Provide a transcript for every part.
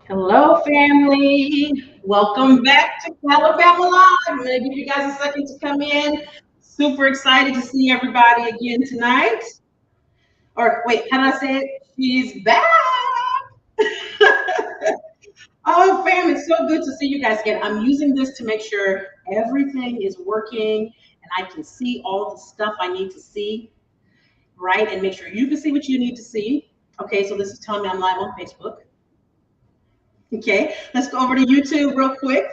Hello, family. Welcome back to Calibama Live. I'm going to give you guys a second to come in. Super excited to see everybody again tonight. Or wait, how do I say it? She's back. Oh, fam, it's so good to see you guys again. I'm using this to make sure everything is working and I can see all the stuff I need to see, right? And make sure you can see what you need to see. Okay, so this is telling me I'm live on Facebook. Okay, let's go over to YouTube real quick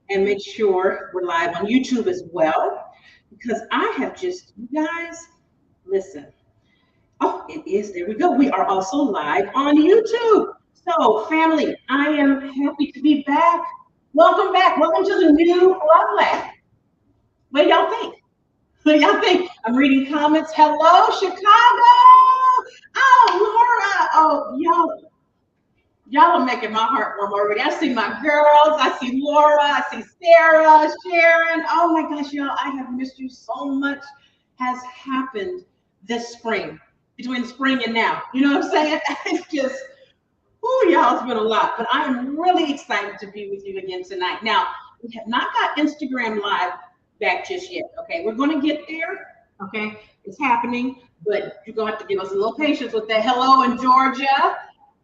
and make sure we're live on YouTube as well. Because I have just, you guys, listen. Oh, it is. There we go. We are also live on YouTube. So, family, I am happy to be back. Welcome back. Welcome to the new Love Lab. What do y'all think? What do y'all think? I'm reading comments. Hello, Chicago. Oh, Laura. Oh, y'all are making my heart warm already. I see my girls. I see Laura. I see Sarah, Sharon. Oh my gosh, y'all, I have missed you so much. Has happened this spring, between spring and now. You know what I'm saying? It's just, oh, y'all, it's been a lot. But I am really excited to be with you again tonight. Now, we have not got Instagram Live back just yet. Okay, we're going to get there. Okay, it's happening. But you're going to have to give us a little patience with that. Hello in Georgia.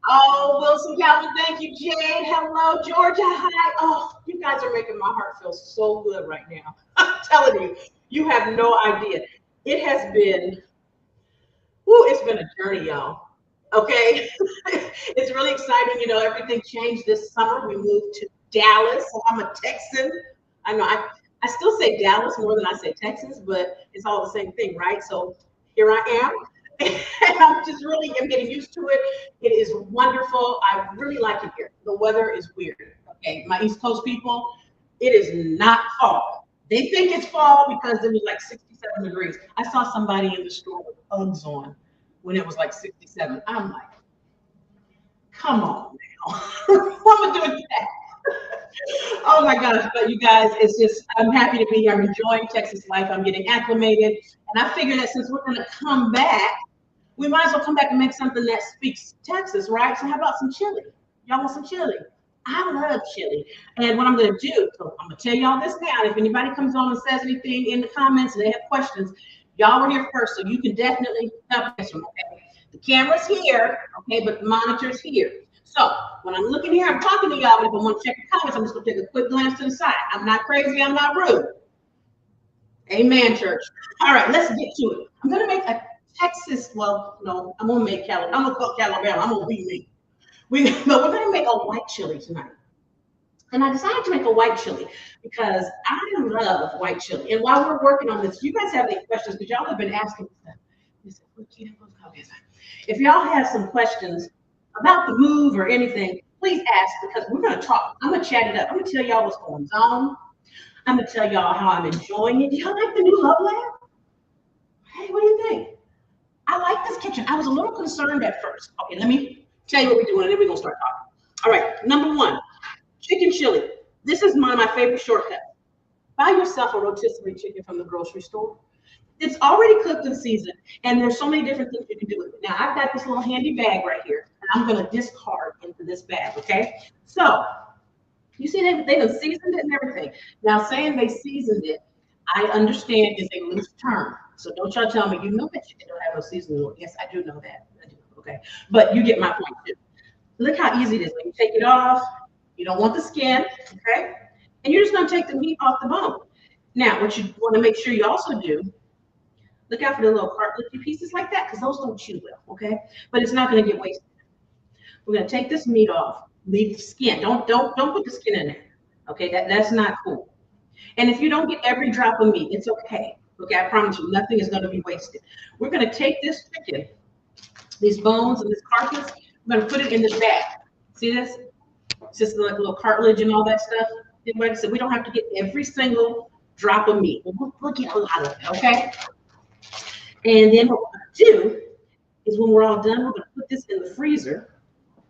Oh, Wilson Calvin, thank you, Jade. Hello, Georgia. Hi. Oh, you guys are making my heart feel so good right now. I'm telling you, you have no idea. It has been, it's been a journey, y'all. Okay. It's really exciting. You know, everything changed this summer. We moved to Dallas. So I'm a Texan. I know I still say Dallas more than I say Texas, but it's all the same thing, right? So here I am. And I'm just really am getting used to it. It is wonderful. I really like it here. The weather is weird. Okay, my East Coast people, it is not fall. They think it's fall because it was like 67 degrees. I saw somebody in the store with Uggs on when it was like 67. I'm like, come on now. What am I doing that? Oh my gosh, but you guys, it's just, I'm happy to be here. I'm enjoying Texas life. I'm getting acclimated. And I figured that since we're going to come back, we might as well come back and make something that speaks Texas, right? So how about some chili? Y'all want some chili? I love chili. And what I'm going to do, so I'm going to tell y'all this now. If anybody comes on and says anything in the comments and they have questions, y'all were here first, so you can definitely help answer them, okay? The camera's here, okay, but the monitor's here. So when I'm looking here, I'm talking to y'all, but if I want to check the comments, I'm just going to take a quick glance to the side. I'm not crazy. I'm not rude. Amen, church. All right, let's get to it. I'm going to make a Texas, well, no, I'm gonna make Calibama. I'm gonna cook Calibama. I'm gonna be me. But we're gonna make a white chili tonight. And I decided to make a white chili because I love white chili. And while we're working on this, you guys have any questions? Because y'all have been asking stuff. If y'all have some questions about the move or anything, please ask because we're gonna talk. I'm gonna chat it up. I'm gonna tell y'all what's going on. I'm gonna tell y'all how I'm enjoying it. Do y'all like the new Love Lab? Hey, what do you think? I like this kitchen. I was a little concerned at first. Okay, let me tell you what we're doing, and then we're gonna start talking. All right, number one, chicken chili. This is one of my favorite shortcuts. Buy yourself a rotisserie chicken from the grocery store. It's already cooked and seasoned, and there's so many different things you can do with it. Now, I've got this little handy bag right here, and I'm gonna discard into this bag, okay? So, you see they done seasoned it and everything. Now, saying they seasoned it, I understand is a loose term. So don't y'all tell me, you know that chicken don't have no seasoning. Yes, I do know that. I do. Okay. But you get my point too. Look how easy it is. When you take it off, you don't want the skin, okay? And you're just gonna take the meat off the bone. Now, what you want to make sure you also do, look out for the little cartilagey pieces like that, because those don't chew well, okay? But it's not gonna get wasted. We're gonna take this meat off, leave the skin. Don't put the skin in there. Okay, that's not cool. And if you don't get every drop of meat, it's okay. Okay, I promise you, nothing is going to be wasted. We're going to take this chicken, these bones and this carcass, we're going to put it in this bag. See this? It's just like a little cartilage and all that stuff. Like I said, we don't have to get every single drop of meat. We'll get a lot of it, okay? And then what we're going to do is when we're all done, we're going to put this in the freezer,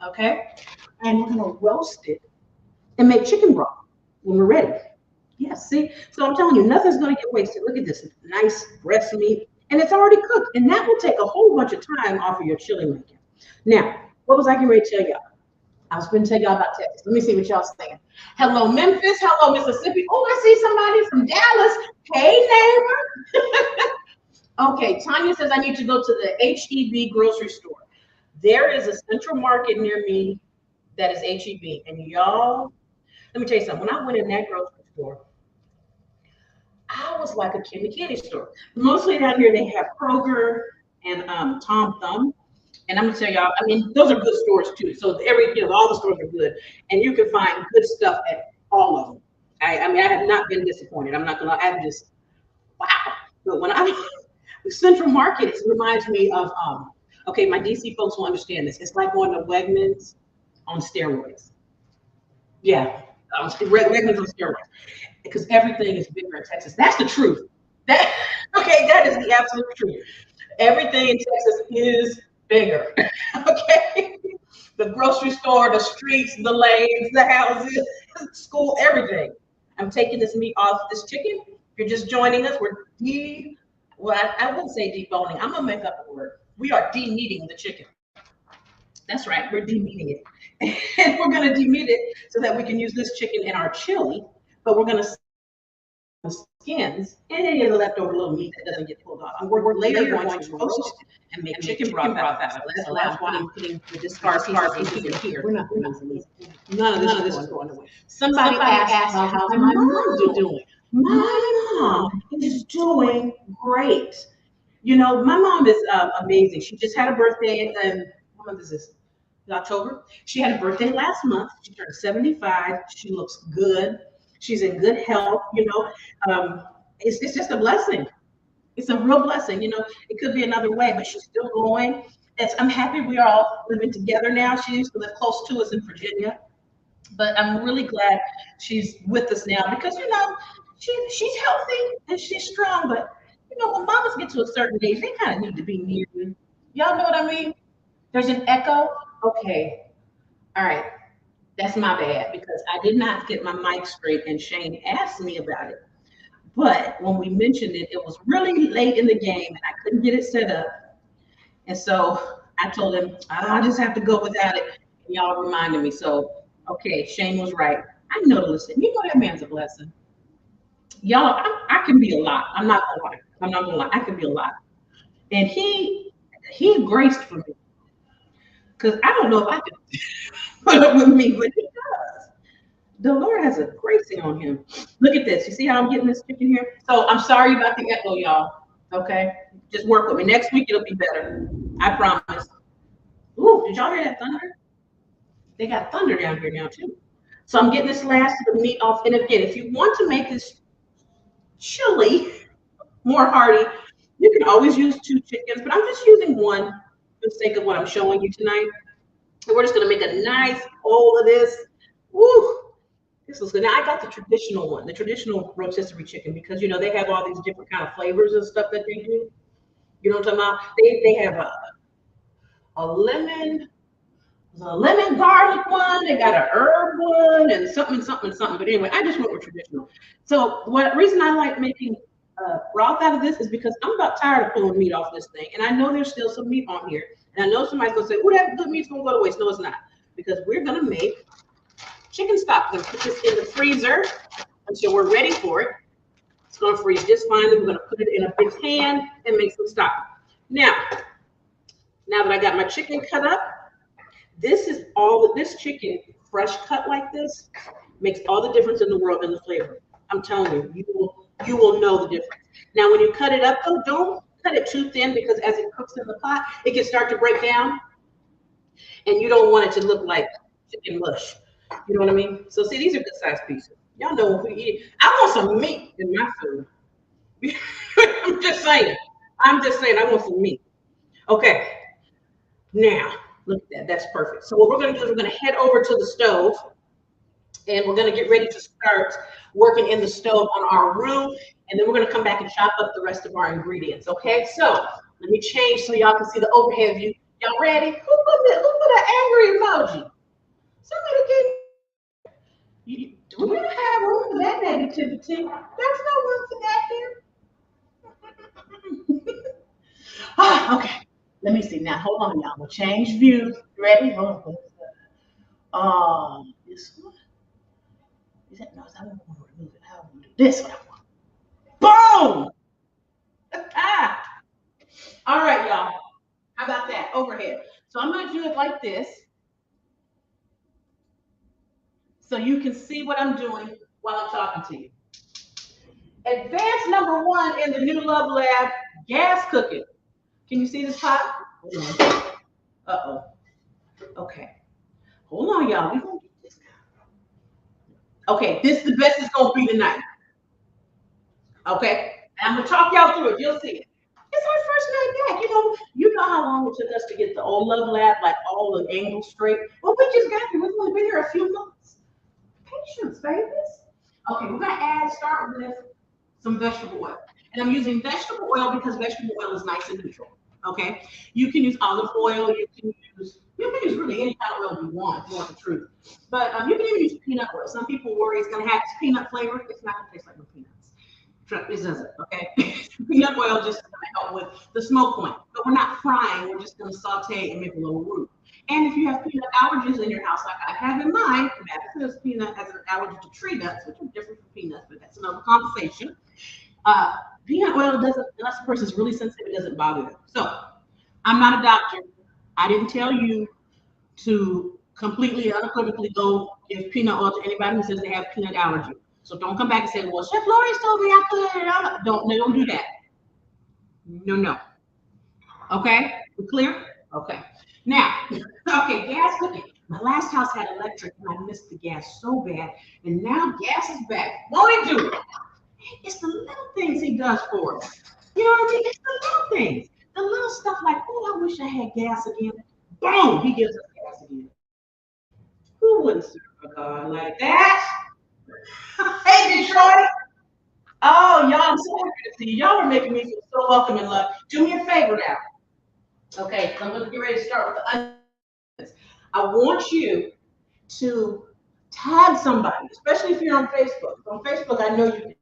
okay? And we're going to roast it and make chicken broth when we're ready. Yes, see? So I'm telling you, nothing's going to get wasted. Look at this nice breast meat. And it's already cooked. And that will take a whole bunch of time off of your chili making. Now, what was I getting ready to tell y'all? I was going to tell y'all about Texas. Let me see what y'all saying. Hello, Memphis. Hello, Mississippi. Oh, I see somebody from Dallas. Hey, neighbor. Okay, Tanya says I need to go to the HEB grocery store. There is a Central Market near me that is HEB. And y'all, let me tell you something. When I went in that grocery store, I was like a kid in a candy store. Mostly down here, they have Kroger and Tom Thumb. And I'm gonna tell y'all, I mean, those are good stores too. So all the stores are good, and you can find good stuff at all of them. I mean, I have not been disappointed. I'm not gonna. I'm just wow. But when I the Central Market, it reminds me of okay, my DC folks will understand this. It's like going to Wegmans on steroids. Yeah, Wegmans on steroids because everything is bigger in Texas. That's the truth. That okay, that is the absolute truth. Everything in Texas is bigger. Okay, the grocery store, the streets, the lanes, the houses, school, everything. I'm taking this meat off this chicken. If you're just joining us, well, I wouldn't say deboning. I'm gonna make up a word. We are de-meating the chicken. That's right, we're de-meating it. And we're gonna de-meat it so that we can use this chicken in our chili, but we're gonna the skins and any of the leftover little meat that doesn't get pulled off. And we're later going to roast it and make chicken broth out of it. So that's why I'm putting the discard pieces here. We're not using none of this is going away. Somebody asked how's my mom doing. My mom is doing great. You know, my mom is amazing. She just had a birthday, and what month is this? October. She had a birthday last month. She turned 75. She looks good. She's in good health. It's just a blessing. It's a real blessing. It could be another way, but she's still going. I'm happy we are all living together now. She used to live close to us in Virginia, but I'm really glad she's with us now because she's healthy and she's strong. But when mamas get to a certain age, they kind of need to be near you. Y'all know what I mean? There's an echo. Okay. All right. That's my bad because I did not get my mic straight and Shane asked me about it. But when we mentioned it, it was really late in the game and I couldn't get it set up. And so I told him, I'll just have to go without it. And y'all reminded me. So, okay, Shane was right. I know to listen. That man's a blessing. Y'all, I can be a lot. I'm not gonna lie. I can be a lot. And he graced for me. Because I don't know if I could put up with me, but he does. The Lord has a gracing on him. Look at this. You see how I'm getting this chicken here? So I'm sorry about the echo, y'all. Okay? Just work with me. Next week it'll be better. I promise. Ooh, did y'all hear that thunder? They got thunder down here now too. So I'm getting this last of the meat off. And again, if you want to make this chili more hearty, you can always use 2 chickens, but I'm just using 1 for the sake of what I'm showing you tonight. And we're just gonna make a nice bowl of this. Woo! This was good. Now I got the traditional one, the traditional rotisserie chicken, because they have all these different kind of flavors and stuff that they do. You know what I'm talking about? They have a lemon garlic one. They got an herb one and something. But anyway, I just went with traditional. So reason I like making broth out of this is because I'm about tired of pulling meat off this thing, and I know there's still some meat on here, and I know somebody's gonna say, "Oh, that good meat's gonna go to waste." No, it's not, because we're gonna make chicken stock. We're gonna put this in the freezer until we're ready for it. It's gonna freeze just fine. Then we're gonna put it in a big pan and make some stock. Now that I got my chicken cut up, this chicken fresh cut like this makes all the difference in the world in the flavor. I'm telling you, you will know the difference. Now, when you cut it up, though, don't cut it too thin, because as it cooks in the pot, it can start to break down, and you don't want it to look like chicken mush. You know what I mean? So see, these are good sized pieces. Y'all know when we eat it. I want some meat in my food. I'm just saying. I want some meat. Okay. Now, look at that. That's perfect. So what we're going to do is we're going to head over to the stove, and we're going to get ready to start working in the stove on our roux, and then we're going to come back and chop up the rest of our ingredients. Okay, so let me change so y'all can see the overhead view. Y'all ready? Who put an angry emoji? Somebody get. Do we have room for that negativity? There's no room for that here. Okay, let me see now. Hold on, y'all. We'll change views. Ready? Hold on. This one. Is that no? Is that one I want to remove it? How do we do this one? Boom! Ah! All right, y'all. How about that overhead? So I'm gonna do it like this, so you can see what I'm doing while I'm talking to you. Advanced number one in the New Love Lab, gas cooking. Can you see this pot? Hold on. Uh-oh. Okay. Hold on, y'all. We gonna get this. Okay, this is the best it's gonna be tonight. Okay? And I'm gonna talk y'all through it. You'll see it. It's our first night back. You know how long it took us to get the old Love Lab, like all the angles straight. Well, we just got here. We've only been here a few months. Patience, babies. Okay, we're gonna start with some vegetable oil. And I'm using vegetable oil because vegetable oil is nice and neutral. Okay? You can use olive oil, you can use really any kind of oil you want if you want the truth. But you can even use peanut oil. Some people worry it's gonna have peanut flavor. It's not gonna taste like no peanuts. It doesn't, okay? Peanut oil just is gonna help with the smoke point. But we're not frying, we're just gonna saute and make a little roux. And if you have peanut allergies in your house, like I have in mine, Madison has peanut has an allergy to tree nuts, which are different from peanuts, but that's another conversation. Peanut oil doesn't, unless the person's really sensitive, it doesn't bother them. So I'm not a doctor. I didn't tell you to completely unequivocally go give peanut oil to anybody who says they have peanut allergy. So don't come back and say, well, Chef Lorious told me I could. Don't do that. No. Okay, we clear? Okay. Now, okay, gas cooking. My last house had electric and I missed the gas so bad. And now gas is back. Won't he do it? It's the little things he does for us. You know what I mean? It's the little things. The little stuff like, oh, I wish I had gas again. Boom, he gives us gas again. Who wouldn't serve a God like that? Hey, Detroit. Oh, y'all, I'm so happy to see you. Y'all are making me feel so welcome and loved. Do me a favor now. Okay, so I'm going to get ready to start with the onions. I want you to tag somebody, especially if you're on Facebook. On Facebook, I know you can.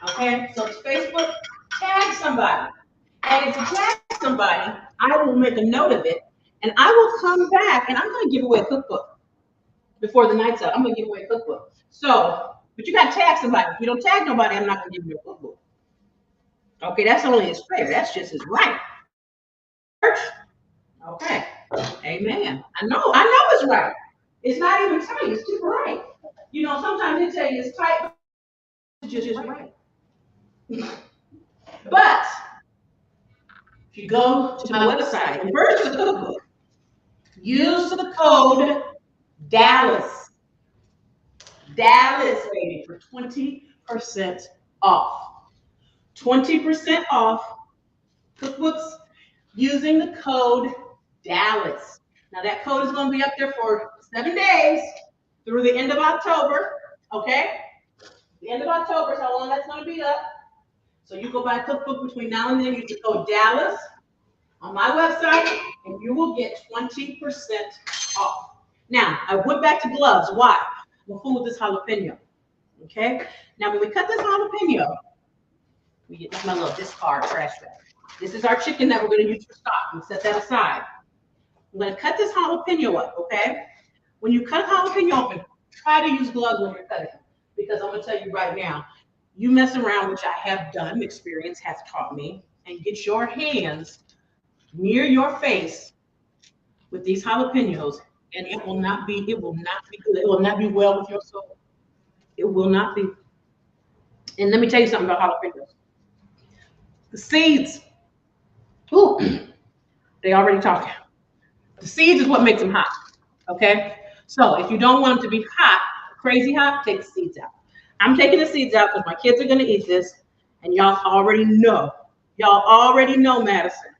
Okay, so it's Facebook, tag somebody. And if you tag somebody, I will make a note of it, and I will come back, and I'm going to give away a cookbook before the night's up. I'm going to give away a cookbook. So, but you got to tag somebody. If you don't tag nobody, I'm not going to give you a cookbook. Okay, that's only as fair. That's just as right. Okay, amen. I know it's right. It's not even tight. It's just right. Sometimes they tell you it's tight, it's just right. But if you go to my website and purchase the cookbook, use the code Dallas. Dallas, baby, for 20% off. 20% off cookbooks using the code Dallas. Now that code is going to be up there for 7 days through the end of October. Okay? The end of October is how long that's going to be up. So you go buy a cookbook between now and then, use the code Dallas on my website, and you will get 20% off. Now, I went back to gloves. Why? I'm full with this jalapeno. Okay? Now, when we cut this jalapeno, we get my little discard trash bag. This is our chicken that we're going to use for stock. We set that aside. I'm going to cut this jalapeno up, okay? When you cut jalapeno open, try to use gloves when you're cutting, because I'm going to tell you right now, you mess around, which I have done, experience has taught me, and get your hands near your face with these jalapenos, and it will not be good. It will not be well with your soul. It will not be. And let me tell you something about jalapenos. The seeds, ooh, they already talking. The seeds is what makes them hot, okay? So if you don't want them to be hot, crazy hot, take the seeds out. I'm taking the seeds out because my kids are going to eat this, and y'all already know. Y'all already know Madison.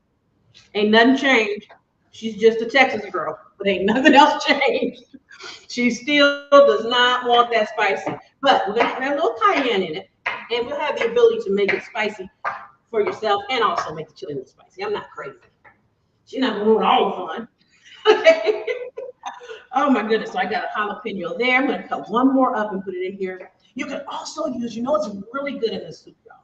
Ain't nothing changed. She's just a Texas girl, but ain't nothing else changed. She still does not want that spicy. But we're going to have a little cayenne in it, and we'll have the ability to make it spicy for yourself and also make the chili a little spicy. I'm not crazy. She's not going to ruin all the fun. Okay. Oh my goodness. So I got a jalapeno there. I'm going to cut one more up and put it in here. You can also use, it's really good in this soup, y'all.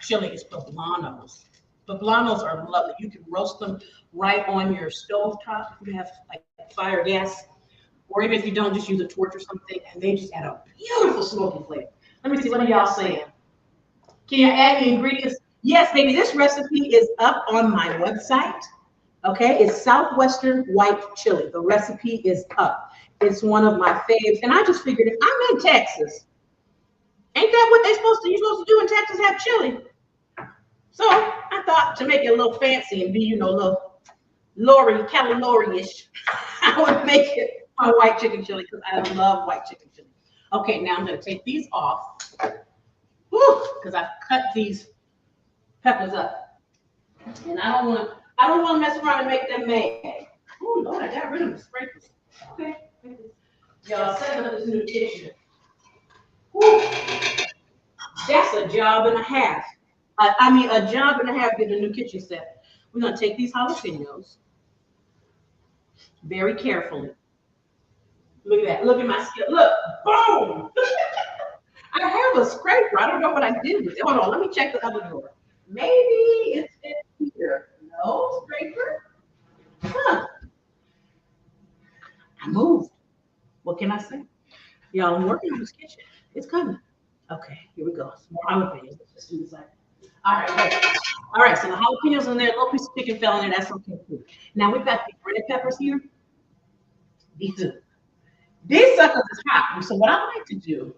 Chili is poblanos. Poblanos are lovely. You can roast them right on your stove top if you have like fire gas, or even if you don't, just use a torch or something, and they just add a beautiful smoky flavor. Let me see, what are y'all saying? Can you add the ingredients? Yes, baby, this recipe is up on my website. Okay, it's Southwestern white chili. The recipe is up. It's one of my faves. And I just figured if I'm in Texas, ain't that what they supposed to you're supposed to do in Texas, have chili? So I thought to make it a little fancy and be, a little Lorious, I would make it my white chicken chili because I love white chicken chili. Okay, now I'm gonna take these off. Because I've cut these peppers up. And I don't want to mess around and make them mad. Oh Lord, I got rid of the sprinkles. Okay. Y'all setting up this new kitchen. Whew, that's a job and a half. I mean, a job and a half getting a new kitchen set. We're gonna take these jalapenos very carefully. Look at that. Look at my skin. Look, boom. I have a scraper. I don't know what I did with it. Hold on, let me check the other drawer. Maybe it's in here. No scraper. Huh. I moved. What can I say? Y'all, I'm working on this kitchen. It's coming. Okay, here we go. Some more jalapenos. Let's do this like all right, wait. All right, so the jalapenos in there, a little piece of chicken fell in there. That's okay too. Now we've got the red peppers here. These two. These suckers is hot. So what I like to do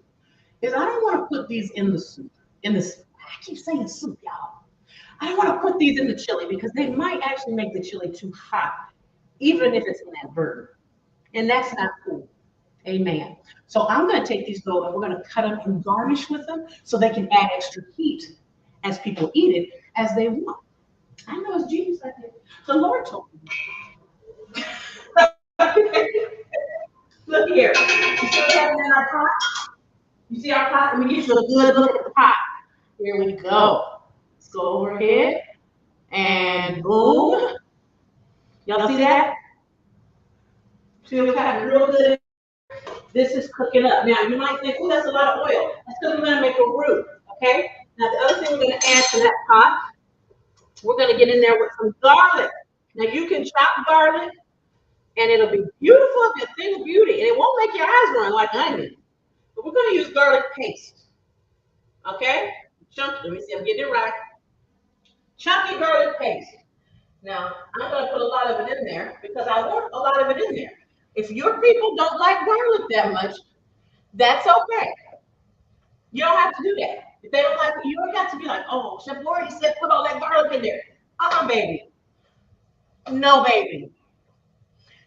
is I don't want to put these in the soup. I keep saying soup, y'all. I don't want to put these in the chili because they might actually make the chili too hot, even if it's inadvertent. And that's not cool. Amen. So I'm going to take these though and we're going to cut them and garnish with them so they can add extra heat as people eat it as they want. I know it's genius like that. The Lord told me. Look here. You see what's happening in our pot? You see our pot? Let me get you a good look at the pot. Here we go. Let's go overhead. And boom. Y'all see that? See what's happening real good? This is cooking up. Now, you might think, oh, that's a lot of oil. That's because we're going to make a roux, okay? Now, the other thing we're going to add to that pot, we're going to get in there with some garlic. Now, you can chop garlic, and it'll be beautiful, a thing of beauty, and it won't make your eyes run like onion. But we're going to use garlic paste, okay? Let me see, I'm getting it right. Chunky garlic paste. Now, I'm going to put a lot of it in there because I want a lot of it in there. If your people don't like garlic that much, that's okay. You don't have to do that. If they don't like it, you don't have to be like, oh, Chef Lori said put all that garlic in there. Baby. No, baby.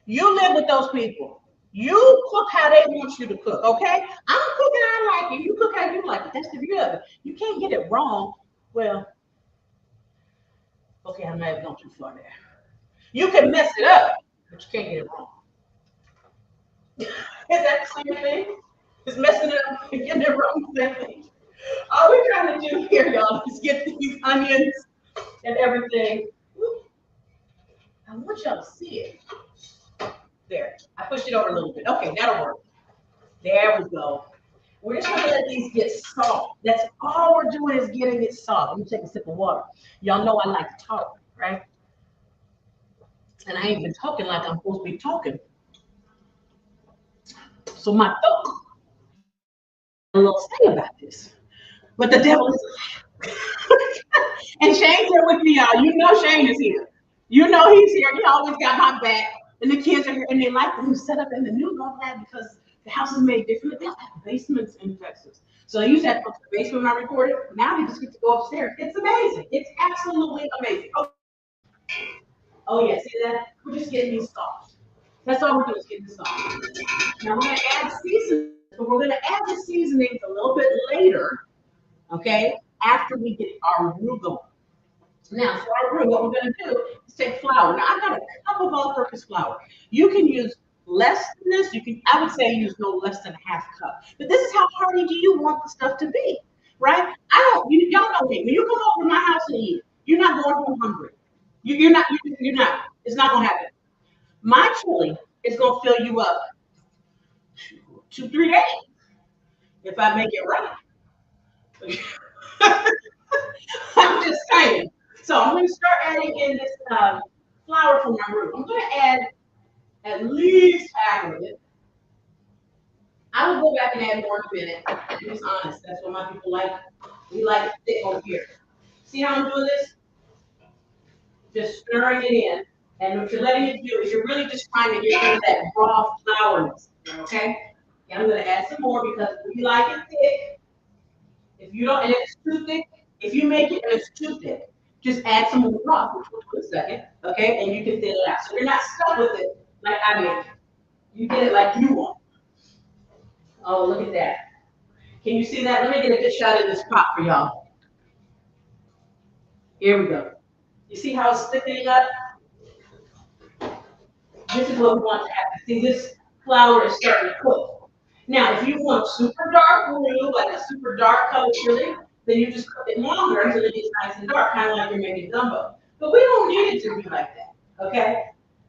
You live with those people. You cook how they want you to cook, okay? I'm cooking how I like it. You cook how you like it. That's the beauty of it. You can't get it wrong. Well, okay, I might have gone too far there. You can mess it up, but you can't get it wrong. Is that the same thing? Is messing it up and getting it wrong the same thing? All we're trying to do here, y'all, is get these onions and everything. I want y'all to see it. There, I pushed it over a little bit. Okay, that'll work. There we go. We're just gonna let these get soft. That's all we're doing is getting it soft. Let me take a sip of water. Y'all know I like to talk, right? And I ain't been talking like I'm supposed to be talking. So my thought, a little say about this. But the devil is and Shane's here with me, y'all. You know Shane is here. You know he's here. He always got my back. And the kids are here, and they like them set up in the new love lab because the house is made different. They don't have basements in Texas. So they used to have to go to the basement when I recorded. Now they just get to go upstairs. It's amazing. It's absolutely amazing. Oh yeah, see that? We're just getting these soft. That's all we're doing is getting this soft. Now we're gonna add seasonings, but we're gonna add the seasonings a little bit later, okay? After we get our roux going. Now, for our roux, what we're going to do is take flour. Now, I've got a cup of all-purpose flour. You can use less than this. I would say use no less than a half cup. But this is how hearty do you want the stuff to be, right? Y'all know me. When you come over to my house and eat, you're not going home hungry. You're not. You're not. It's not going to happen. My chili is going to fill you up 2-3 days if I make it right. I'm just saying. So I'm going to start adding in this flour from my root. I'm going to add at least half of it. I will go back and add more in a minute. To be honest, that's what my people like. We like it thick over here. See how I'm doing this? Just stirring it in. And what you're letting it do is you're really just trying to get rid of that raw flourness. Okay? And I'm going to add some more because we like it thick. If you don't, and if it's too thick, if you make it and it's too thick, just add some more broth, which will take a second, okay? And you can thin it out. So you're not stuck with it like I make it. You get it like you want. Oh, look at that. Can you see that? Let me get a good shot of this pot for y'all. Here we go. You see how it's thickening up? This is what we want to happen. See, this flour is starting to cook. Now, if you want super dark blue, like a super dark colored chili, then you just cook it longer until it gets nice and dark, kind of like you're making gumbo. But we don't need it to be like that, okay?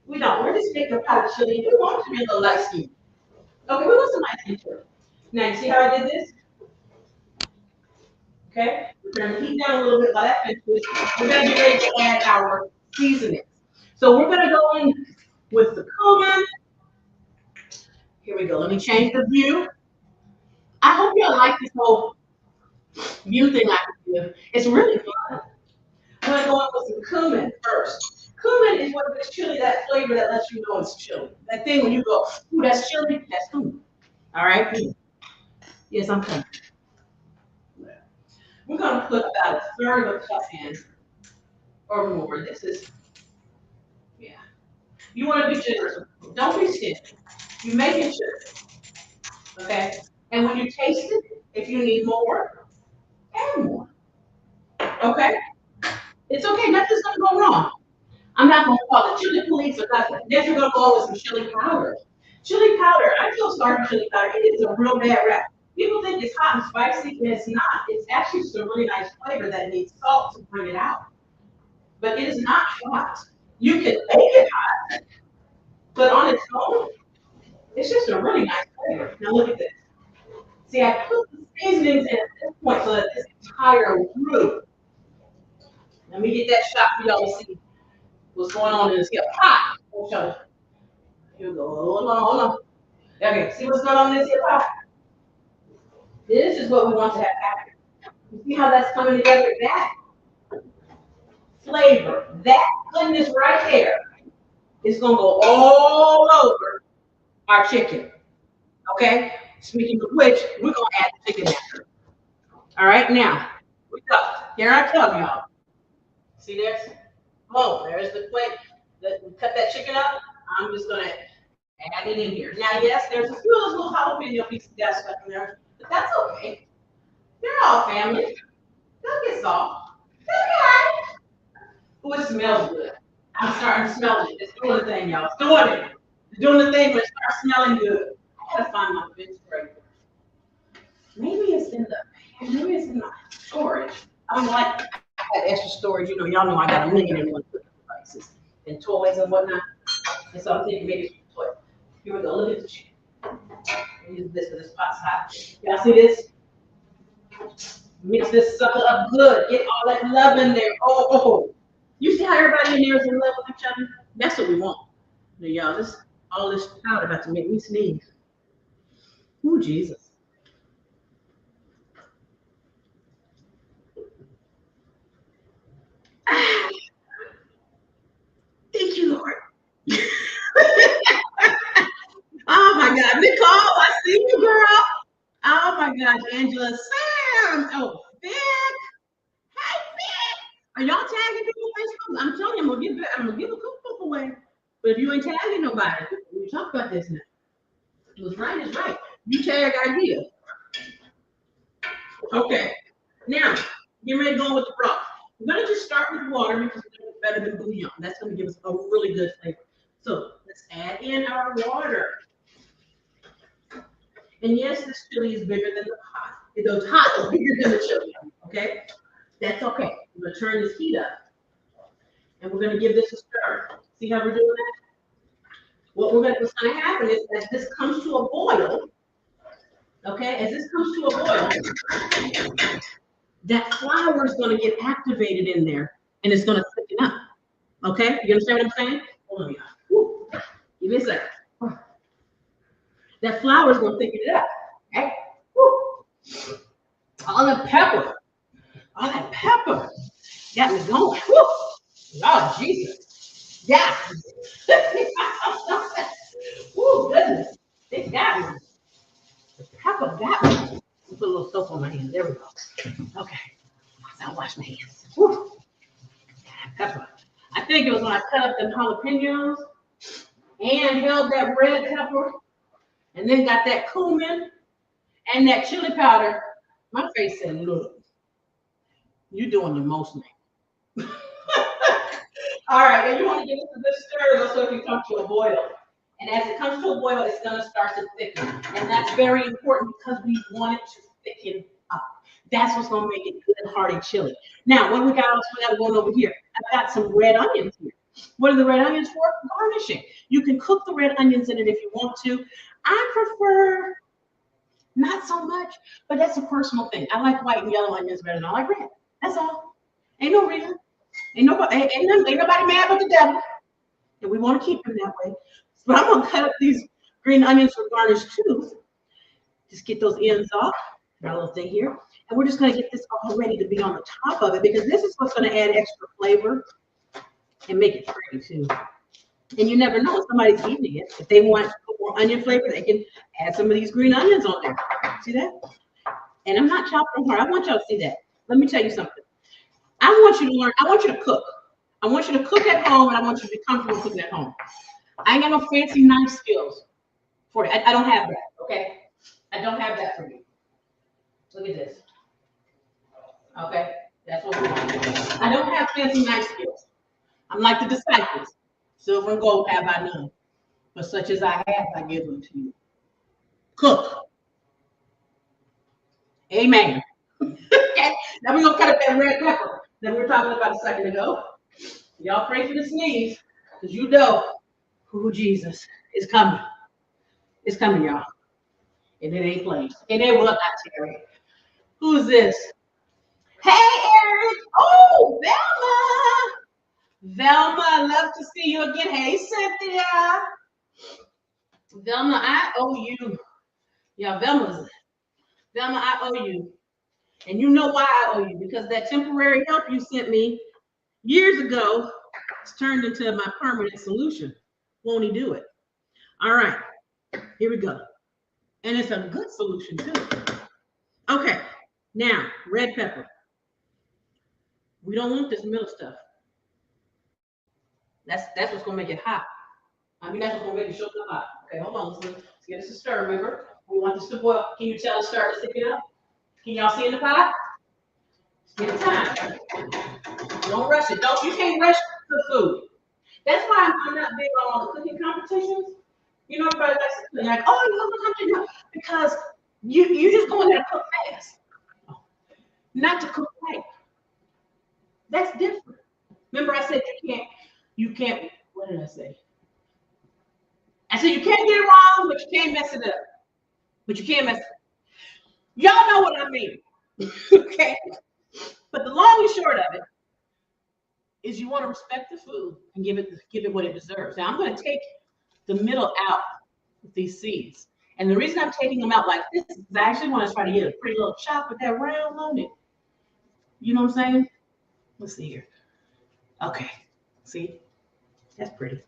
We don't. We're just making a pot of chili. We want it to be a little light skin. Okay, we want some light skin chili. Now, you see how I did this? Okay? We're going to heat down a little bit while that finishes. We're going to get ready to add our seasonings. So we're going to go in with the cumin. Here we go. Let me change the view. I hope y'all like this whole view thing I can do. It's really fun. I'm going to go in with some cumin first. Cumin is what gives chili that flavor that lets you know it's chili. That thing when you go, ooh, that's chili, that's cumin. All right? Yes, I'm coming. We're going to put about a third of a cup in or more. This is, yeah. You want to be generous. Don't be stingy. You make it sure. Okay? And when you taste it, if you need more, add more. Okay? It's okay. Nothing's going to go wrong. I'm not going to call the chili police or nothing. Next, we're going to go with some chili powder. Chili powder, I feel sorry for chili powder. It is a real bad rap. People think it's hot and spicy, and it's not. It's actually just a really nice flavor that needs salt to bring it out. But it is not hot. You can make it hot, but on its own, it's just a really nice flavor. Now look at this. See, I put the seasonings in at this point so that this entire roux. Let me get that shot for y'all to see what's going on in this here pot. I'll show you. Here we go. Hold on, hold on. Okay, see what's going on in this here pot? This is what we want to have happen. You see how that's coming together? That flavor, that goodness right there is going to go all over our chicken. Okay? Speaking of which, we're going to add the chicken after. All right, now, we go. Here I come, y'all. See this? Boom, there's the plate. Cut that chicken up. I'm just going to add it in here. Now, yes, there's a few of those little jalapeno pieces that stuck in there, but that's okay. They're all family. They'll get soft. Okay. Oh, it smells good. I'm starting to smell it. It's doing the thing, y'all. It's doing it. It's doing the thing when it starts smelling good. I gotta find my bench break. Maybe it's in my storage. I'm like, I got extra storage. You know, y'all know I got a million and one devices and toys and whatnot. And so I'm thinking maybe it's a toy. Here we go. Look at the chicken. Use this because this pot's hot. Y'all see this? Mix this sucker up good. Get all that love in there. Oh. You see how everybody in there is in love with each other? That's what we want. Now, y'all, all this powder about to make me sneeze. Ooh, Jesus. Thank you, Lord. Oh my God, Nicole, I see you, girl. Oh my gosh, Angela, Sam. Oh, Vic. Hey, Vic. Are y'all tagging people on Facebook? I'm telling you, I'm gonna give a cookbook away. But if you ain't tagging nobody, we talk about this now. What's right is right. You tag idea. Okay. Now, get ready to go with the broth. We're gonna just start with water because it's better than bouillon. That's gonna give us a really good flavor. So let's add in our water. And yes, this chili is bigger than the pot. The pot is bigger than the chili. Okay? That's okay. We're gonna turn this heat up. And we're gonna give this a stir. See how we're doing that? What's gonna happen is as this comes to a boil, okay, as this comes to a boil, that flour is gonna get activated in there. and it's gonna thicken up. Okay, you understand what I'm saying? Hold on, y'all. Woo. Give me a second. That flour is gonna thicken it up. Okay? Woo. All that pepper, got me going. Woo. Lord Jesus. Yeah. Woo, goodness. It got me. The pepper got me. Put a little soap on my hand. There we go. Okay. I'll wash my hands. Woo. Pepper. I think it was when I cut up them jalapenos and held that red pepper and then got that cumin and that chili powder. My face said, look, you're doing the most now. All right, and you want to give it a good stir so it can come to a boil. And as it comes to a boil, it's going to start to thicken. And that's very important because we want it to thicken up. That's what's going to make it good, hearty chili. Now, what we got going over here? I've got some red onions here. What are the red onions for? Garnishing. You can cook the red onions in it if you want to. I prefer not so much, but that's a personal thing. I like white and yellow onions better than I like red. That's all. Ain't no reason. Ain't nobody mad but the devil. And we want to keep them that way. But I'm going to cut up these green onions for garnish too. Just get those ends off. Got a little thing here. And we're just going to get this all ready to be on the top of it because this is what's going to add extra flavor and make it pretty too. And you never know if somebody's eating it. If they want more onion flavor, they can add some of these green onions on there. See that? And I'm not chopping them hard. I want y'all to see that. Let me tell you something. I want you to learn. I want you to cook. I want you to cook at home, and I want you to be comfortable cooking at home. I ain't got no fancy knife skills for it. I don't have that, okay? I don't have that for you. Look at this. Okay? That's what we want. I don't have fancy knife skills. I'm like the disciples. Silver and gold have I none. But such as I have, I give them to you. Cook. Amen. Okay? Now we're going to cut up that red pepper that we were talking about a second ago. Y'all pray for the sneeze, because you know who Jesus is coming. It's coming, y'all. And it ain't playing. And it will not, Terry. Who's this? Hey, Eric. Oh, Velma. Velma, I love to see you again. Hey, Cynthia. Velma, I owe you. Yeah, Velma, I owe you. And you know why I owe you, because that temporary help you sent me years ago has turned into my permanent solution. Won't he do it? All right, here we go. And it's a good solution too. Okay, now red pepper. We don't want this middle stuff. That's what's gonna make it hot. I mean, that's what's gonna make it show up hot. Okay, hold on. Let's get this to stir. Remember, we want this to boil. Can you tell it start to thicken up? Can y'all see in the pot? Get the time. Don't rush it. You can't rush the food. That's why I'm not big on all the cooking competitions. You know, everybody likes to cook like, oh, you love the country, because you just go in there to cook fast, not to cook right. That's different. Remember, I said you can't. What did I say? I said you can't get it wrong, but you can't mess it up. But you can't mess it up. Y'all know what I mean. Okay. But the long and short of it is you want to respect the food and give it what it deserves. Now I'm going to take the middle out with these seeds. And the reason I'm taking them out like this is I actually want to try to get a pretty little chop with that round on it. You know what I'm saying? Let's see here. Okay. See? That's pretty.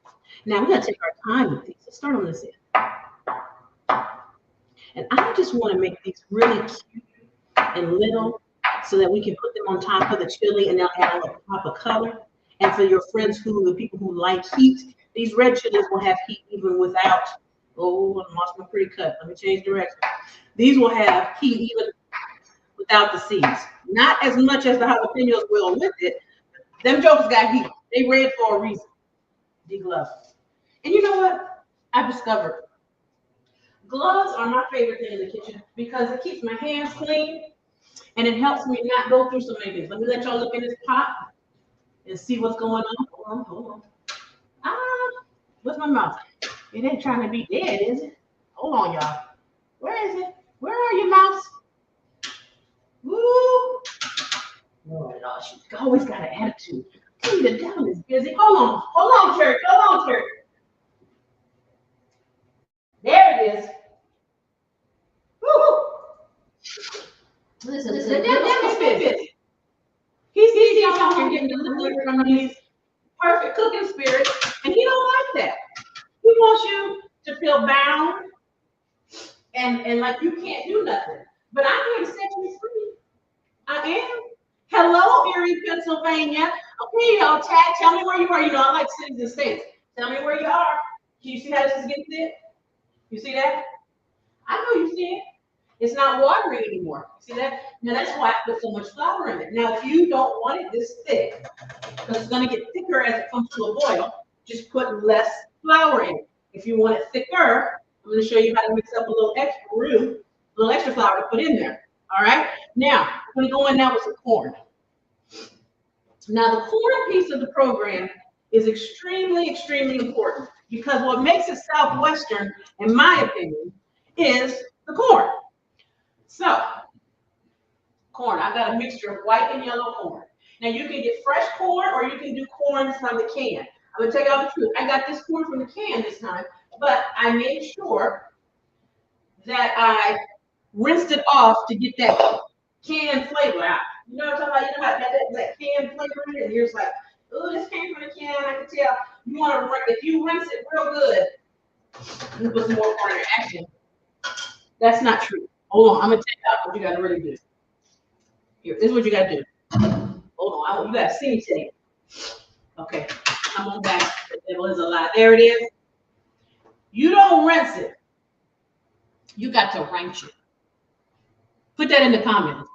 Now we're going to take our time with these. Let's start on this end. And I just want to make these really cute and little so that we can put them on top of the chili and they'll add a pop of color. And for your friends the people who like heat, these red chilies will have heat even without, I lost my pretty cut. Let me change direction. These will have heat even without the seeds. Not as much as the jalapenos will with it. Them jokers got heat. They red for a reason. Deglove. And you know what? I've discovered gloves are my favorite thing in the kitchen because it keeps my hands clean and it helps me not go through so many things. Let me let y'all look in this pot and see what's going on. Hold on. What's my mouth? It ain't trying to be dead, is it? Hold on, y'all. Where is it? Where are your mouths? Woo! Oh, it all. She's always got an attitude. See, the devil is busy. Hold on, church. Hold on, church. There it is. Woo! Listen, the devil's busy. He sees y'all here getting delivered from these perfect cooking spirits, and he don't like that. He wants you to feel bound and like you can't do nothing. But I'm here to set you free. I am. Hello, Erie, Pennsylvania. Okay, y'all, tell me where you are. You know, I like cities and states. Tell me where you are. Do you see how this is getting thick? You see that? I know you see it. It's not watery anymore. See that? Now that's why I put so much flour in it. Now, if you don't want it this thick, because it's going to get thicker as it comes to a boil, just put less flour in it. If you want it thicker, I'm going to show you how to mix up a little extra roux, a little extra flour to put in there. All right? Now, I'm going to go in now with some corn. Now, the corn piece of the program is extremely, extremely important because what makes it Southwestern, in my opinion, is the corn. So, corn, I've got a mixture of white and yellow corn. Now, you can get fresh corn or you can do corn from the can. I'm going to tell you all the truth. I got this corn from the can this time, but I made sure that I rinsed it off to get that canned flavor out. You know what I'm talking about? You know how that canned flavor in it? And you're just like, oh, this came from the can. I can tell. You want to, if you rinse it real good, you put some more corn in it. Actually, that's not true. Hold on. I'm going to tell you what you got to really do. Here, this is what you got to do. Hold on. You got to see me today. Okay. Come on back. The devil is a lie. There it is. You don't rinse it. You got to ranch it. Put that in the comments.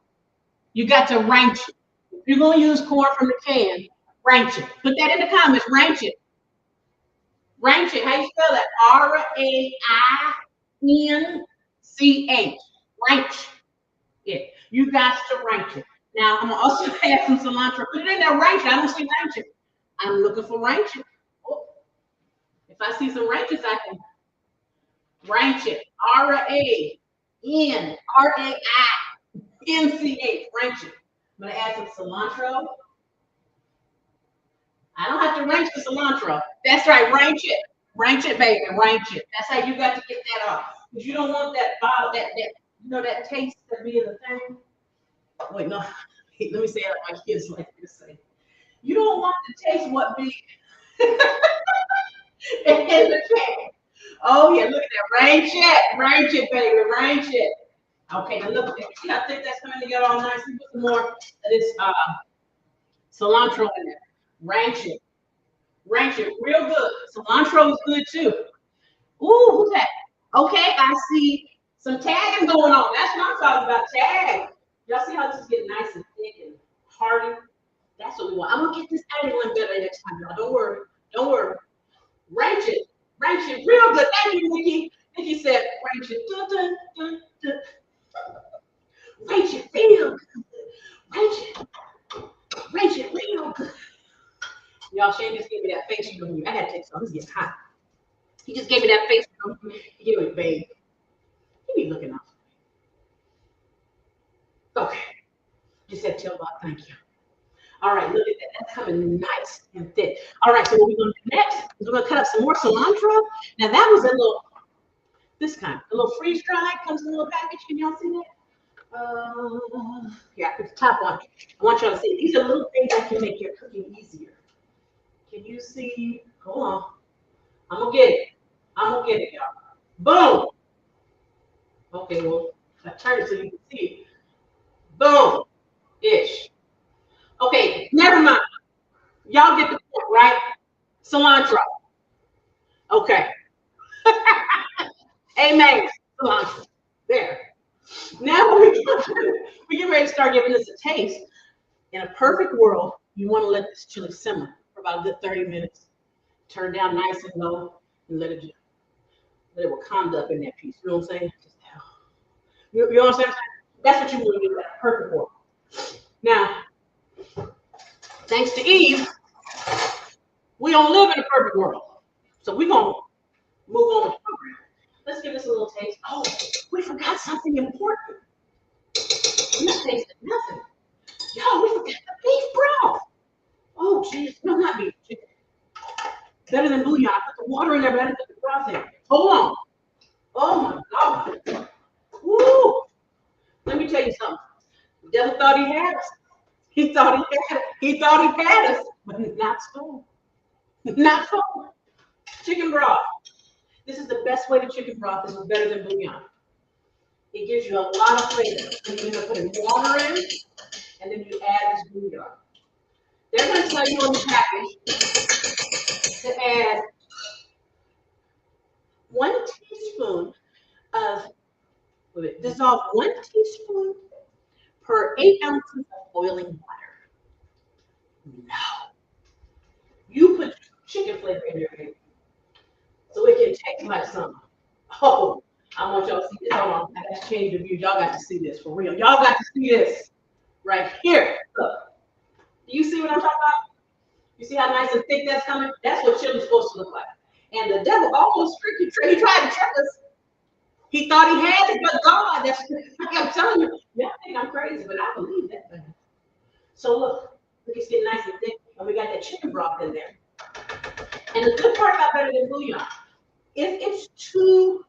You got to ranch it. If you're going to use corn from the can, ranch it. Put that in the comments. Ranch it. Ranch it. How you spell that? R-A-I-N-C-H. Ranch it. You got to ranch it. Now, I'm going to also add some cilantro. Put it in there. Ranch it. I don't see ranch it. I'm looking for ranch it. Oh. If I see some ranches, I can ranch it. R-A-N-C-H. Ranch it. I'm going to add some cilantro. I don't have to ranch the cilantro. That's right. Ranch it. Ranch it, baby. Ranch it. That's how you got to get that off. Because you don't want that bottle, that taste to be in the thing. Wait, no. Let me say it like my kids like to say. You don't want to taste what be in the can. Oh, yeah. Look at that. Ranch it. Ranch it, baby. Ranch it. Okay, now look at that. See how thick that's coming together all nice? Put some more of this cilantro in there. Ranch it. Ranch it real good. Cilantro is good too. Ooh, who's that? Okay, I see some tagging going on. That's what I'm talking about. Tag. Y'all see how this is getting nice and thick and hearty? That's what we want. I'm gonna get this out of one better next time, y'all. Don't worry. Don't worry. Ranch it. Ranch it real good. Thank you, Nikki. Nikki said ranch it. Dun, dun, dun, dun. Ranch it real good. Ranch it. Ranch it real good. Y'all, Shane just gave me that face. You know, I had to take some. This gets hot. He just gave me that face. He gave it, babe. He be looking out. Okay. Just said tell God thank you. All right, look at that. That's coming nice and thick. All right, so what we're going to do next is we're going to cut up some more cilantro. Now, that was a little, this kind, a little freeze dried. Comes in a little package. Can y'all see that? Yeah, it's the top one. I want y'all to see. These are little things that can make your cooking easier. Can you see? Hold on. I'm going to get it. I'm going to get it, y'all. Boom. Okay, well, I turn it so you can see it. Boom. Ish. Okay, never mind. Y'all get the point, right? Cilantro. Okay. Amen. Cilantro. There. Now we get ready to start giving this a taste. In a perfect world, you want to let this chili simmer for about a good 30 minutes. Turn it down nice and low and let it will calm up in that piece. You know what I'm saying? Just, you know what I'm saying? That's what you want to do in a perfect world. Now, thanks to Eve, we don't live in a perfect world. So we're going to move on with the program. Let's give this a little taste. Oh, we forgot something important. We tasted nothing. Yo, we forgot the beef broth. Oh, jeez. No, not beef. Chicken. Better than bouillon. I put the water in there, better than the broth in. Hold on. Oh, my God. Woo. Let me tell you something. The devil thought he had us. He thought he had us, but not so. Not so. Chicken broth. This is the best way to chicken broth. This is better than bouillon. It gives you a lot of flavor. And you're gonna put water in, and then you add this bouillon. They're gonna tell you on the package to add 1 teaspoon of dissolve 1 teaspoon per 8 ounces of boiling water. No. You put chicken flavor in your food so it can taste like something. Oh, I want y'all to see this. Hold on. I got to change the view. Y'all got to see this for real. Y'all got to see this right here. Look. Do you see what I'm talking about? You see how nice and thick that's coming? That's what chili's supposed to look like. And the devil almost tricked you. He tried to trick us. He thought he had it, but God, that's I'm telling you, y'all think I'm crazy, but I believe that thing. So look, it's getting nice and thick, and we got that chicken broth in there. And the good part about better than bouillon, if it's too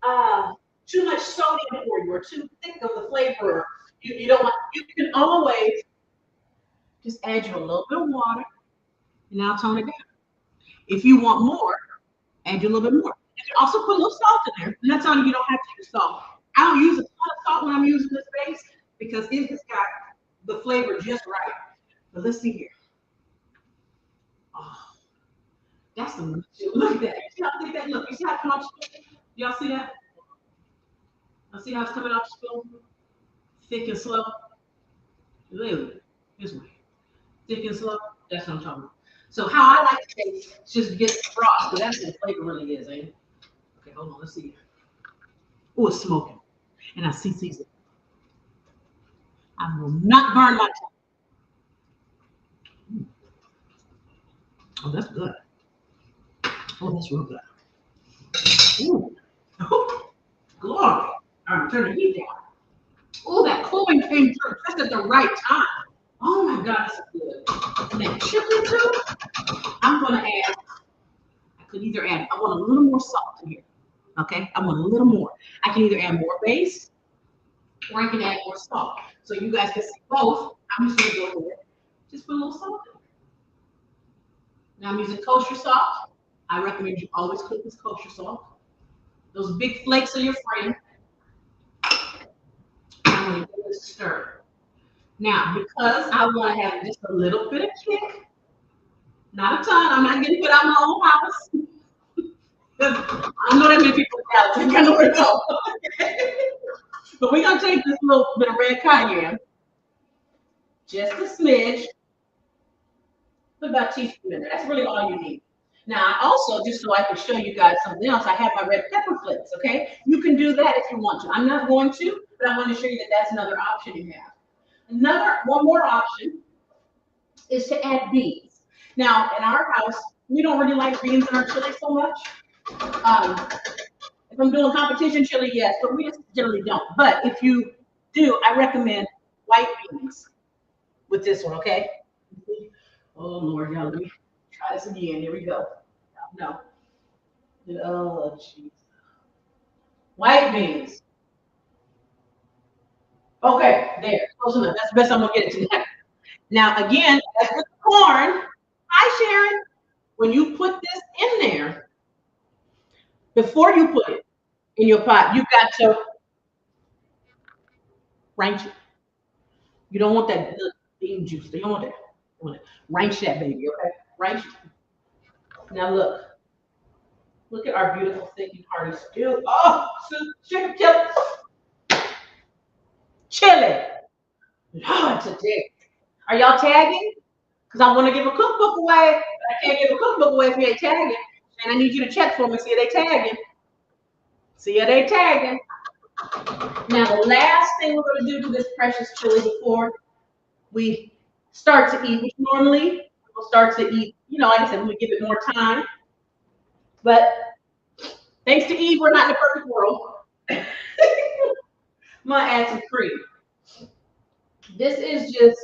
much sodium for you or too thick of the flavor, you don't want. You can always just add you a little bit of water, and now tone it down. If you want more, add you a little bit more. You can also put a little salt in there. I'm not telling you don't have to use salt. I don't use a ton of salt when I'm using this base because it has got the flavor just right. But let's see here. Oh, that's some look at that. You see how thick that look? You see how it comes off the spoon? Y'all see that? Y'all see how it's coming off the spoon? Thick and slow. Really, this way. Thick and slow. That's what I'm talking about. So how I like to taste is just get the broth, but that's what the flavor really is, ain't it? Okay, hold on, let's see. Oh, it's smoking. And I see season. I will not burn my tongue. Oh, that's good. Oh, that's real good. Ooh. Glory. All right, turn the heat down. Oh, that cooling came through just at the right time. Oh my God, that's good. And that chili too. I'm gonna add. I could either add. I want a little more salt in here. Okay, I want a little more. I can either add more base, or I can add more salt. So you guys can see both. I'm just gonna go with it. Just put a little salt in. Now I'm using kosher salt. I recommend you always cook with kosher salt. Those big flakes are your friend. I'm going to give this a stir. Now, because I want to have just a little bit of kick, not a ton, I'm not getting put out my own house. I know that many people out there kind of where to go. But we're going to take this little bit of red cayenne, just a smidge, put about a teaspoon in there. That's really all you need. Now, I also, just so I can show you guys something else, I have my red pepper flakes, okay? You can do that if you want to. I'm not going to, but I want to show you that that's another option you have. One more option is to add beans. Now, in our house, we don't really like beans in our chili so much. If I'm doing competition chili, yes, but we just generally don't. But if you do, I recommend white beans with this one, okay? Oh, Lord, y'all, let me try this again. Here we go. No. Oh, jeez. White beans. Okay, there. Close enough. That's the best I'm going to get it tonight. Now, again, as with the corn, hi, Sharon. When you put this in there, before you put it in your pot, you've got to ranch it. You don't want that bean juice. You don't want that. You want it. Ranch that baby, okay? Ranch it. Now, look. Look at our beautiful, thick and hearty stew. Oh, chicken chili. Chili. Lord, today. Are y'all tagging? Because I want to give a cookbook away, but I can't give a cookbook away if you ain't tagging. And I need you to check for me, see if they tagging. See if they tagging. Now, the last thing we're going to do to this precious chili before we start to eat, which normally we'll start to eat, like I said, we give it more time. But thanks to Eve, we're not in a perfect world. I'm going to add some cream. This is just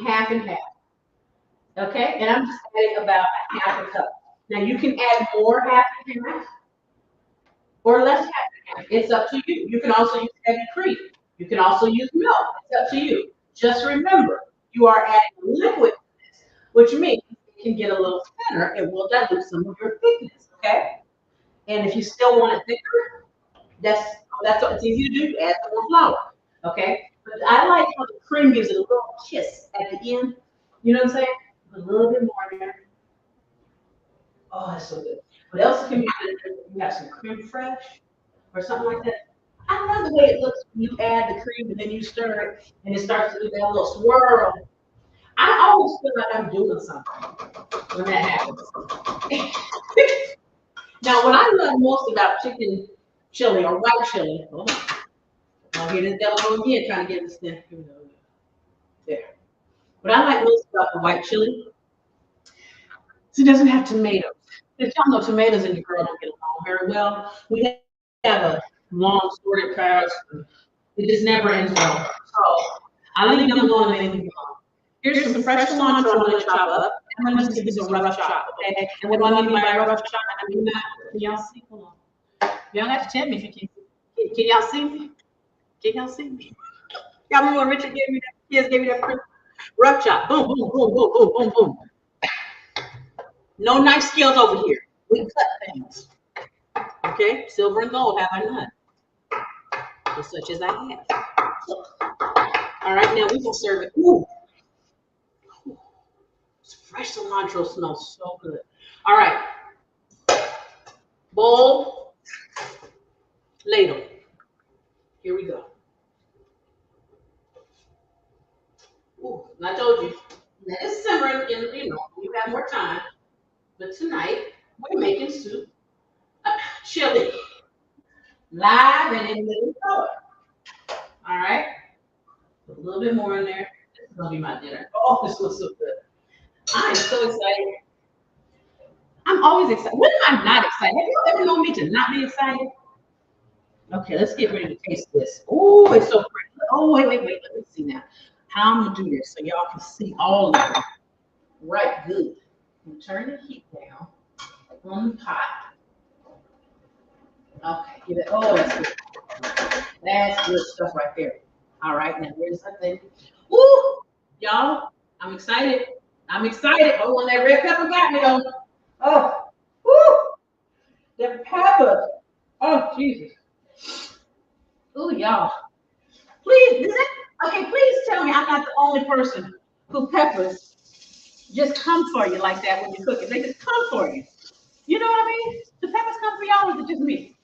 half and half, okay? And I'm just adding about a half a cup. Now you can add more half and half or less half and half. It's up to you. You can also use heavy cream. You can also use milk. It's up to you. Just remember, you are adding liquid, which means it can get a little thinner. It will dilute some of your thickness, okay? And if you still want it thicker, that's what it's easy to do. Add some more flour, okay? But I like how the cream gives it a little kiss at the end. You know what I'm saying? A little bit more there. Oh, that's so good. What else can you do? You have some creme fraiche or something like that. I love the way it looks when you add the cream and then you stir it and it starts to do that little swirl. I always feel like I'm doing something when that happens. Now, what I love most about chicken chili or white chili, oh, here this devil go again trying to get this thing. There. What I like most about the white chili is it doesn't have tomatoes. Because y'all know tomatoes and the girl don't get along very well. We have a long storied past. It just never ends well. So I leave them alone and they leave me alone. Here's some fresh cilantro I'm going to chop up. I'm going to just give this a rough chop, okay? And what I mean by a rough chop, I mean that. Can y'all see? Hold on. Y'all have to tell me if you can. Can y'all see me? Can y'all see me? Y'all remember when Richard gave me that? He just gave me that rough chop. Boom, boom, boom, boom, boom, boom, boom. No knife skills over here. We cut things. Okay? Silver and gold have I none. Just such as I have. All right, now we're going to serve it. Ooh. Fresh cilantro smells so good. All right. Bowl, ladle. Here we go. Ooh, I told you. Let it simmer, and you have more time. But tonight, we're making soup, chili, live and in living color. All right? Put a little bit more in there. This is going to be my dinner. Oh, this looks so good. I am so excited. I'm always excited. When am I not excited? Have you ever known me to not be excited? Okay, let's get ready to taste this. Oh, it's so pretty. Oh, wait. Let me see now. How I'm going to do this so y'all can see all of it. Right, good. Turn the heat down on the pot. Okay, give it. Oh, that's good. That's good stuff right there. All right, now here's something. Woo! Y'all, I'm excited. Oh, when that red pepper got me though. Oh, woo! The pepper. Oh, Jesus. Ooh, y'all. Please, please tell me I'm not the only person who peppers just come for you like that when you cook it. They just come for you. You know what I mean? The peppers come for y'all, or is it just me?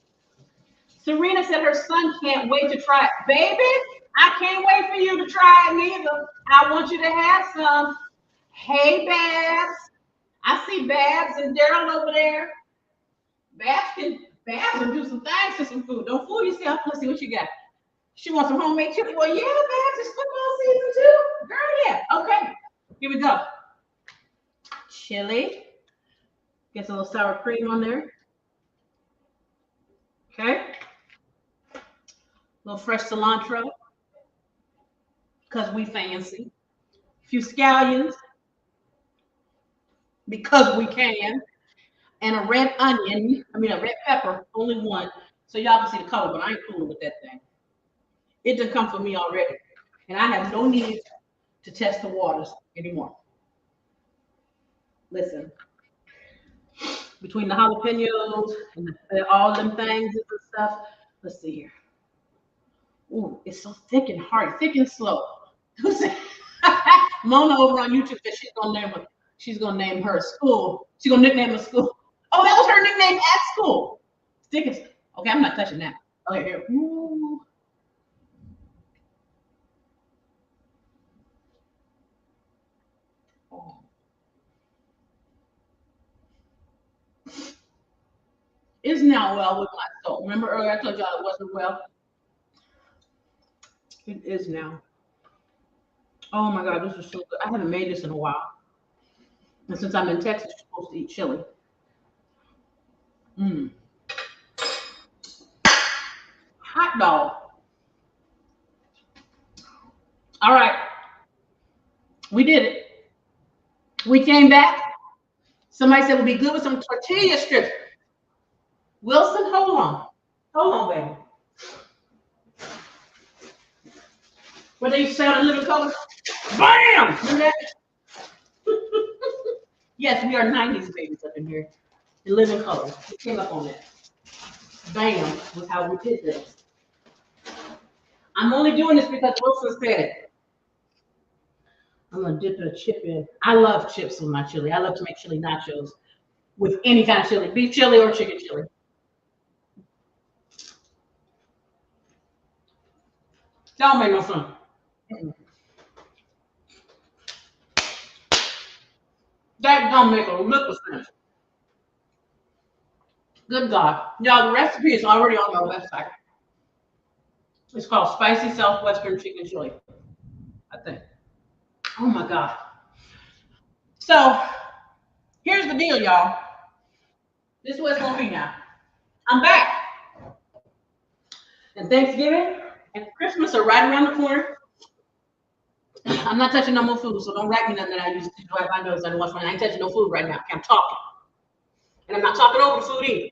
Serena said her son can't wait to try it. Baby, I can't wait for you to try it neither. I want you to have some. Hey, Babs. I see Babs and Daryl over there. Babs can do some things to some food. Don't fool yourself. Let's see what you got. She wants some homemade chili. Well, yeah, Babs, it's football season too. Girl, yeah. Okay. Here we go. Chili. Get a little sour cream on there. Okay. A little fresh cilantro. Because we fancy. A few scallions. Because we can. And a red onion. A red pepper. Only one. So y'all can see the color, but I ain't fooling with that thing. It done come for me already. And I have no need to test the waters anymore. Listen. Between the jalapenos and all them things and stuff. Let's see here. Ooh, it's so thick and hard, thick and slow. Mona over on YouTube said she's gonna name her school. She's gonna nickname her school. Oh, that was her nickname at school. Thick and okay, I'm not touching that. Okay, here. Ooh. Oh. It's now well with my soul. Remember earlier I told y'all it wasn't well? It is now. Oh my God, this is so good. I haven't made this in a while. And since I'm in Texas, you're supposed to eat chili. Hot dog. All right. We did it. We came back. Somebody said we'll be good with some tortilla strips. Wilson, hold on. Hold on, baby. What they sell in living color? Bam! Remember that? Yes, we are 90s babies up in here. In living color. We came up on that. Bam was how we did this. I'm only doing this because Wilson said it. I'm gonna dip a chip in. I love chips with my chili. I love to make chili nachos with any kind of chili, beef chili or chicken chili. Don't make no sense. That don't make a lick of sense. Good God. Y'all, the recipe is already on my website. It's called Spicy Southwestern Chicken Chili, I think. Oh my God. So here's the deal, y'all. This is what it's gonna be now. I'm back. And Thanksgiving and Christmas are right around the corner. I'm not touching no more food, so don't write me nothing that I used to drive my nose. I ain't touching no food right now. I'm talking. And I'm not talking over the food either.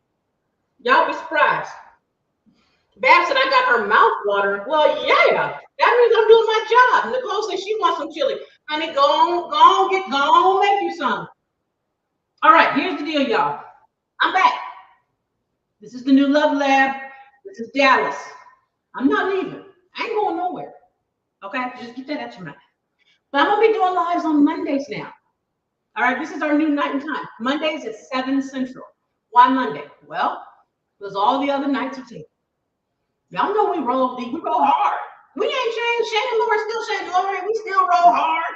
Y'all be surprised. Bab said I got her mouth watering. Well, yeah, that means I'm doing my job. Nicole said she wants some chili. Honey, go on, make you some. All right, here's the deal, y'all. I'm back. This is the new Love Lab. This is Dallas. I'm not leaving. I ain't going nowhere. Okay, just get that out your mind. But I'm gonna be doing lives on Mondays now. All right, this is our new night and time. Mondays at 7 Central. Why Monday? Well, because all the other nights are taken. Y'all know we roll deep. We roll hard. We ain't changed. Shane and Lori still Shane and Lori. We still roll hard.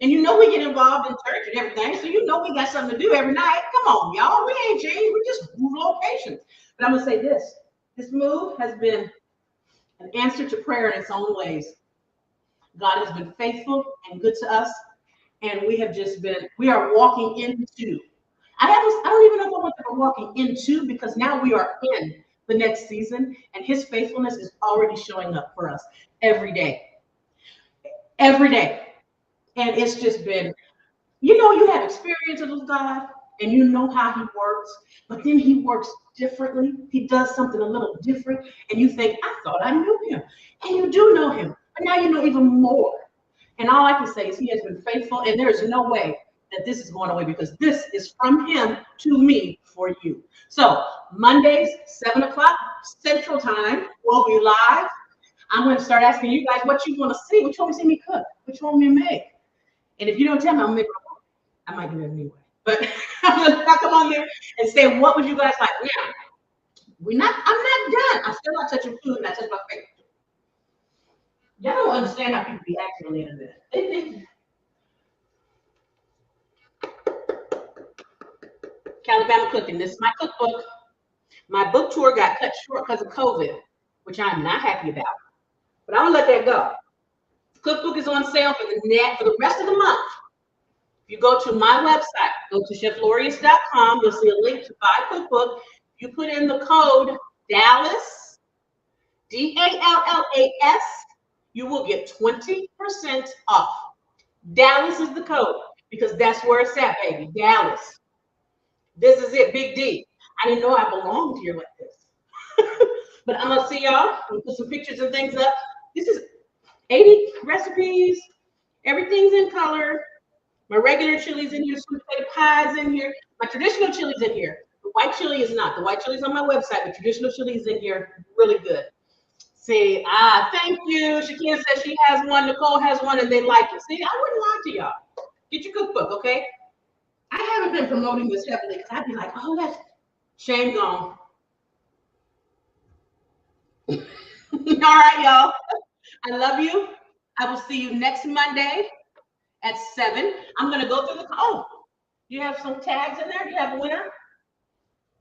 And you know we get involved in church and everything. So you know we got something to do every night. Come on, y'all. We ain't changed. We just move locations. But I'm going to say this. This move has been an answer to prayer in its own ways. God has been faithful and good to us. And we are walking into, I don't even know if I want to be walking into, because now we are in the next season, and his faithfulness is already showing up for us every day. Every day. And it's just been, you have experiences with God and you know how he works, but then he works differently. He does something a little different, and you think, I thought I knew him. And you do know him, but now you know even more. And all I can say is he has been faithful, and there is no way that this is going away, because this is from him to me for you. So Mondays, 7 o'clock Central Time, we'll be live. I'm going to start asking you guys what you want to see. What you want to see me cook? What you want me to make? And if you don't tell me, I'm going to make it. I might do that anyway. But I'm going to come on there and say, what would you guys like? Now, I'm not done. I'm still not touching food, and I touch my face. Y'all don't understand how people be acting on the internet. They think Calibama Cooking. This is my cookbook. My book tour got cut short because of COVID, which I'm not happy about. But I'm gonna let that go. Cookbook is on sale for the rest of the month. If you go to my website, go to cheflorious.com, you'll see a link to buy cookbook. You put in the code Dallas, DALLAS, you will get 20% off. Dallas is the code, because that's where it's at, baby. Dallas. This is it, Big D. I didn't know I belonged here like this. But I'm gonna see y'all. I'm gonna put some pictures and things up. This is 80 recipes. Everything's in color. My regular chili's in here, sweet potato pie's in here. My traditional chili's in here. The white chili is not. The white chili's on my website, but traditional chili is in here. Really good. See, thank you. Shakina says she has one. Nicole has one, and they like it. See, I wouldn't lie to y'all. Get your cookbook, okay? I haven't been promoting this heavily because I'd be like, oh, that's shame gone. All right, y'all. I love you. I will see you next Monday at 7. I'm going to go through you have some tags in there? Do you have a winner?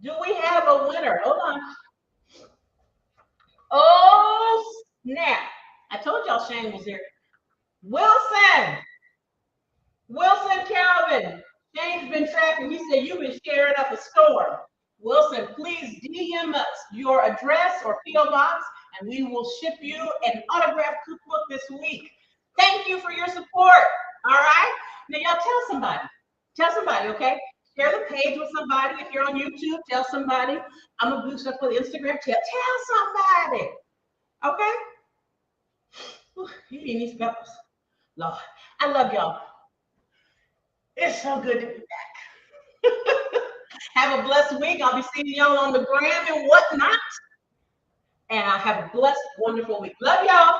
Do we have a winner? Hold on. Oh, snap. I told y'all Shane was here. Wilson Calvin. Shane's been tracking. He said you've been sharing up a store. Wilson, please DM us your address or P.O. box, and we will ship you an autographed cookbook this week. Thank you for your support. All right. Now y'all tell somebody. Tell somebody, okay? Share the page with somebody. If you're on YouTube, tell somebody. I'm gonna boost up with Instagram. Tell somebody. Okay? Whew, you eating these peppers. Lord, I love y'all. It's so good to be back. Have a blessed week. I'll be seeing y'all on the gram and whatnot. And I have a blessed, wonderful week. Love y'all.